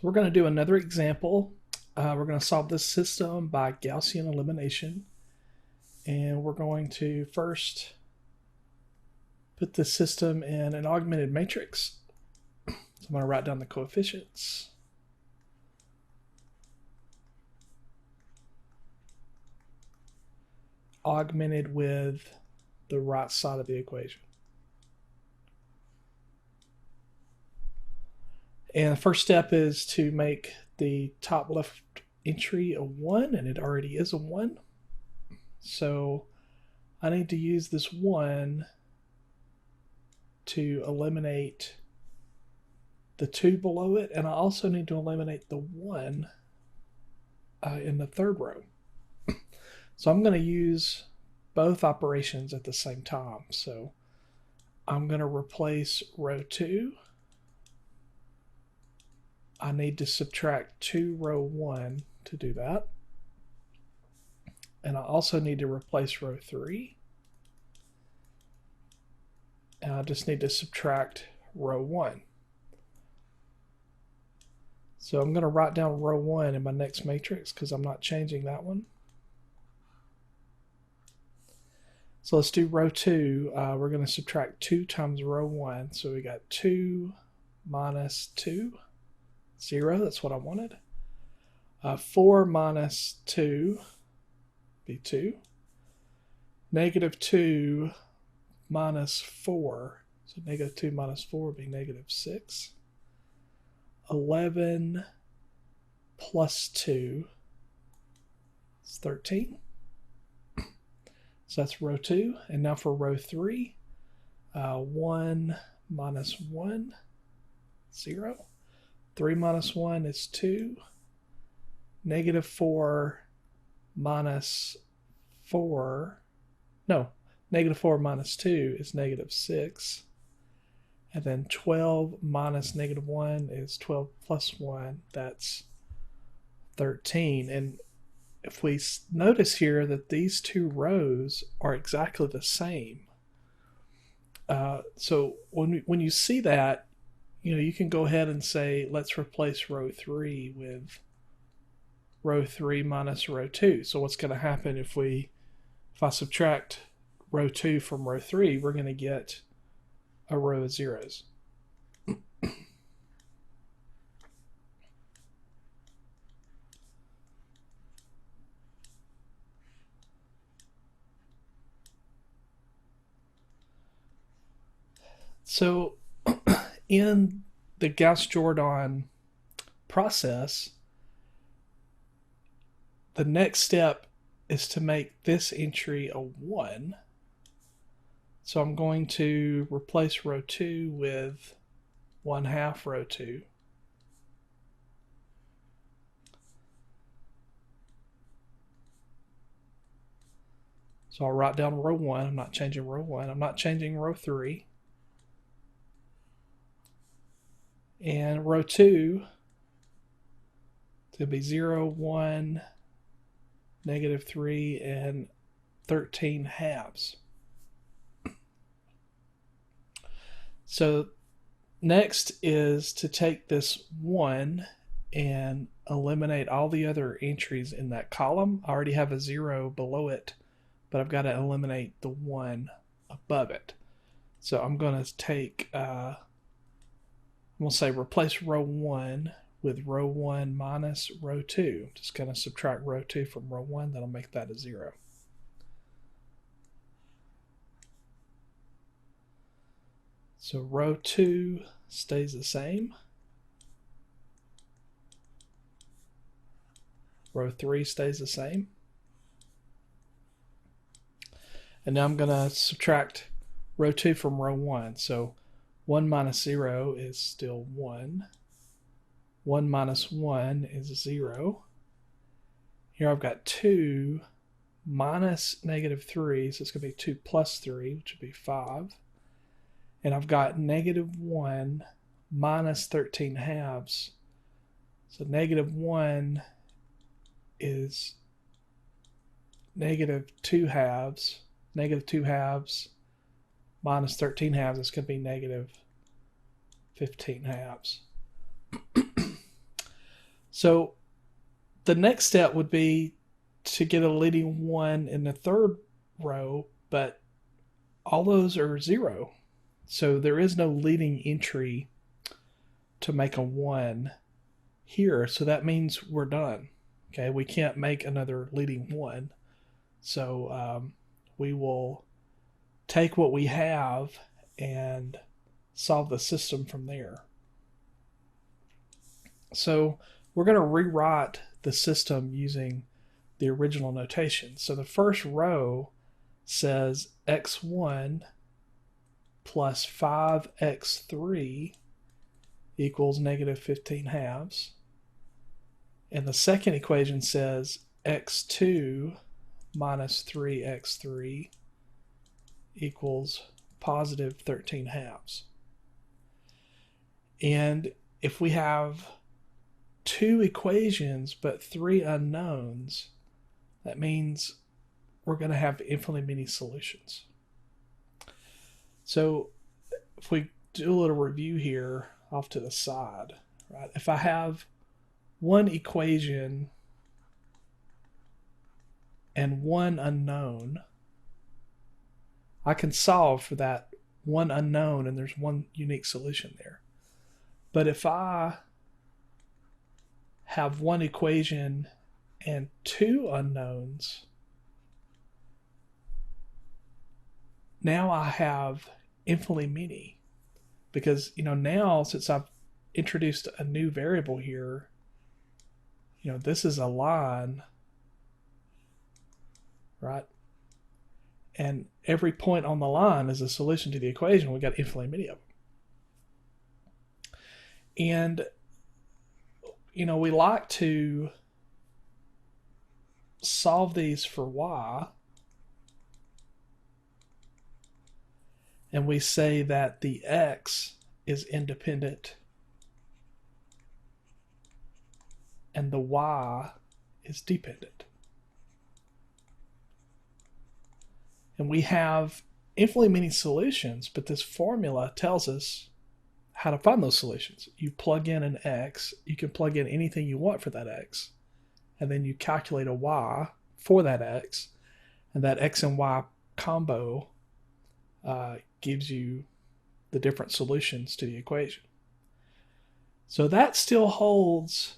So we're going to do another example. We're going to solve this system by Gaussian elimination. And we're going to first put the system in an augmented matrix. So I'm going to write down the coefficients. Augmented with the right side of the equation. And the first step is to make the top left entry a 1, and it already is a 1. So I need to use this 1 to eliminate the 2 below it, and I also need to eliminate the 1 in the third row. So I'm going to use both operations at the same time. So I'm going to replace row 2. I need to subtract 2 row 1 to do that. And I also need to replace row 3. And I just need to subtract row 1. So I'm going to write down row 1 in my next matrix because I'm not changing that one. So let's do row 2. We're going to subtract 2 times row 1. So we got 2 minus 2, 0. That's what I wanted. 4 minus 2 be 2. Negative 2 minus 4. So negative 2 minus 4 would be negative 6. 11 plus 2 is 13. So that's row 2. And now for row 3, 1 minus 1, 0. 3 minus 1 is 2. Negative 4 minus 4. No, negative 4 minus 2 is negative 6. And then 12 minus negative 1 is 12 plus 1. That's 13. And if we notice here that these two rows are exactly the same. So when you see that, you can go ahead and say, let's replace row 3 with row 3 minus row 2. So what's going to happen if I subtract row 2 from row 3, we're going to get a row of zeros. So in the Gauss-Jordan process, the next step is to make this entry a 1. So I'm going to replace row 2 with 1/2 row 2. So I'll write down row 1. I'm not changing row 1. I'm not changing row 3. And row 2 is going to be 0, 1, negative 3, and 13 halves. So next is to take this 1 and eliminate all the other entries in that column. I already have a 0 below it, but I've got to eliminate the 1 above it. So I'm going to take, I'm going to say replace row 1 with row 1 minus row 2. I'm just going to subtract row 2 from row 1. That'll make that a 0. So row 2 stays the same. Row 3 stays the same. And now I'm going to subtract row 2 from row 1. So 1 minus 0 is still 1. 1 minus 1 is 0. Here I've got 2 minus negative 3, so it's going to be 2 plus 3, which would be 5. And I've got negative 1 minus 13 halves. So negative 1 is negative 2 halves. Negative 2 halves minus 13 halves is going to be negative 15 halves. So the next step would be to get a leading 1 in the third row, but all those are 0. So there is no leading entry to make a 1 here. So that means we're done. Okay, we can't make another leading 1. So we will take what we have and solve the system from there. So we're going to rewrite the system using the original notation. So the first row says x1 plus 5x3 equals negative 15 halves. And the second equation says x2 minus 3x3 equals positive 13 halves. And if we have 2 equations but 3 unknowns, that means we're going to have infinitely many solutions. So if we do a little review here off to the side, right? If I have one equation and one unknown, I can solve for that one unknown and there's one unique solution there. But if I have one equation and 2 unknowns, now I have infinitely many, because now since I've introduced a new variable here, this is a line, right? And every point on the line is a solution to the equation. We got infinitely many of them. And we like to solve these for y, and we say that the x is independent and the y is dependent. And we have infinitely many solutions, but this formula tells us how to find those solutions. You plug in an x, you can plug in anything you want for that x, and then you calculate a y for that x, and that x and y combo gives you the different solutions to the equation. So that still holds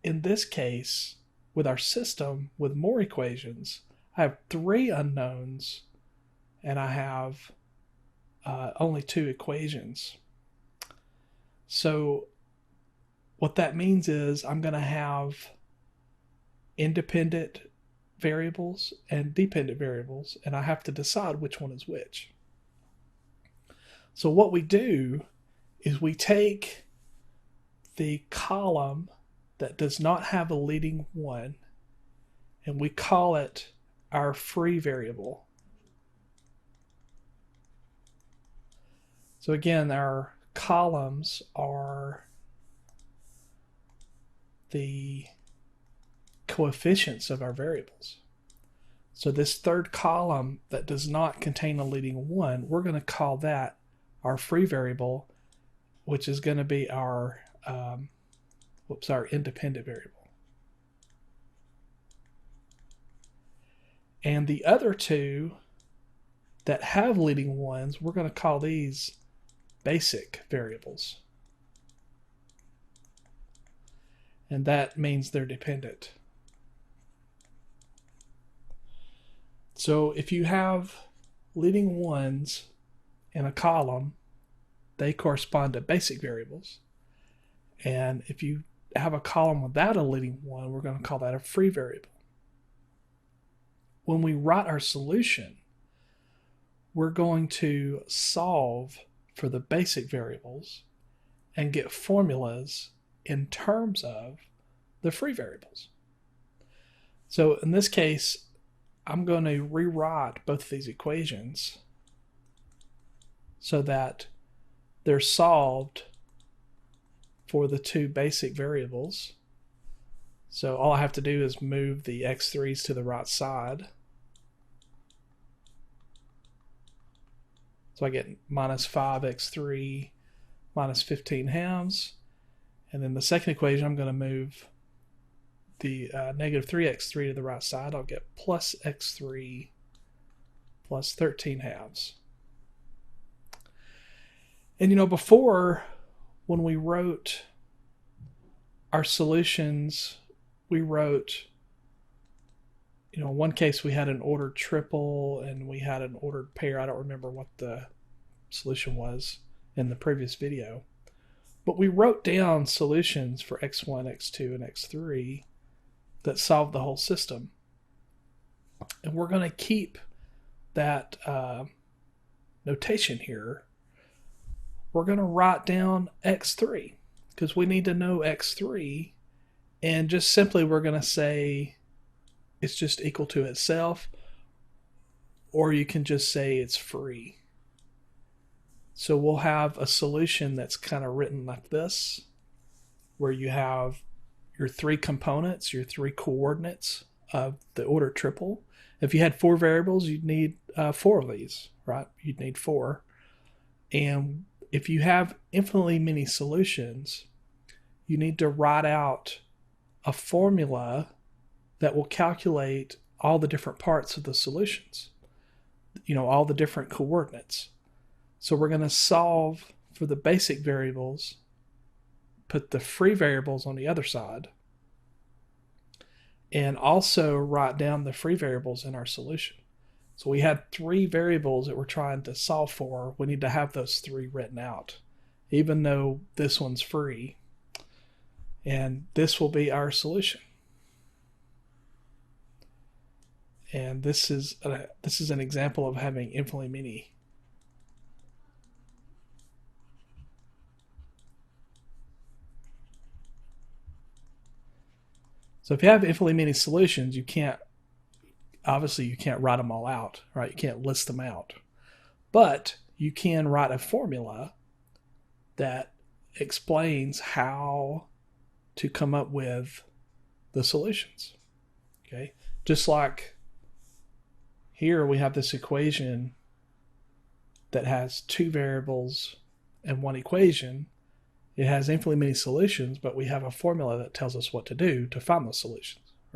in this case with our system with more equations. I have 3 unknowns and I have only 2 equations. So what that means is I'm going to have independent variables and dependent variables, and I have to decide which one is which. So what we do is we take the column that does not have a leading 1 and we call it our free variable. So again, our columns are the coefficients of our variables. So this third column that does not contain a leading 1, we're going to call that our free variable, which is going to be our independent variable. And the other 2 that have leading 1s, we're going to call these basic variables. And that means they're dependent. So if you have leading 1s in a column, they correspond to basic variables. And if you have a column without a leading 1, we're going to call that a free variable. When we write our solution, we're going to solve for the basic variables and get formulas in terms of the free variables. So in this case, I'm going to rewrite both of these equations so that they're solved for the 2 basic variables. So all I have to do is move the x3s to the right side. So I get minus 5x3 minus 15 halves. And then the second equation, I'm going to move the negative 3x3 to the right side, I'll get plus x3 plus 13 halves. And before, when we wrote our solutions, we wrote, in one case we had an ordered triple and we had an ordered pair. I don't remember what the solution was in the previous video. But we wrote down solutions for x1, x2, and x3 that solved the whole system. And we're going to keep that notation here. We're going to write down x3 because we need to know x3. And just simply we're going to say it's just equal to itself, or you can just say it's free. So we'll have a solution that's kind of written like this, where you have your three components, your three coordinates of the order triple. If you had 4 variables, you'd need 4 of these, right? You'd need 4. And if you have infinitely many solutions, you need to write out a formula that will calculate all the different parts of the solutions, all the different coordinates. So we're going to solve for the basic variables, put the free variables on the other side, and also write down the free variables in our solution. So we had 3 variables that we're trying to solve for. We need to have those 3 written out, even though this one's free. And this will be our solution. And this is an example of having infinitely many. So if you have infinitely many solutions, you can't write them all out, right? You can't list them out. But you can write a formula that explains how to come up with the solutions. Okay? Just like here we have this equation that has 2 variables and 1 equation. It has infinitely many solutions, but we have a formula that tells us what to do to find those solutions.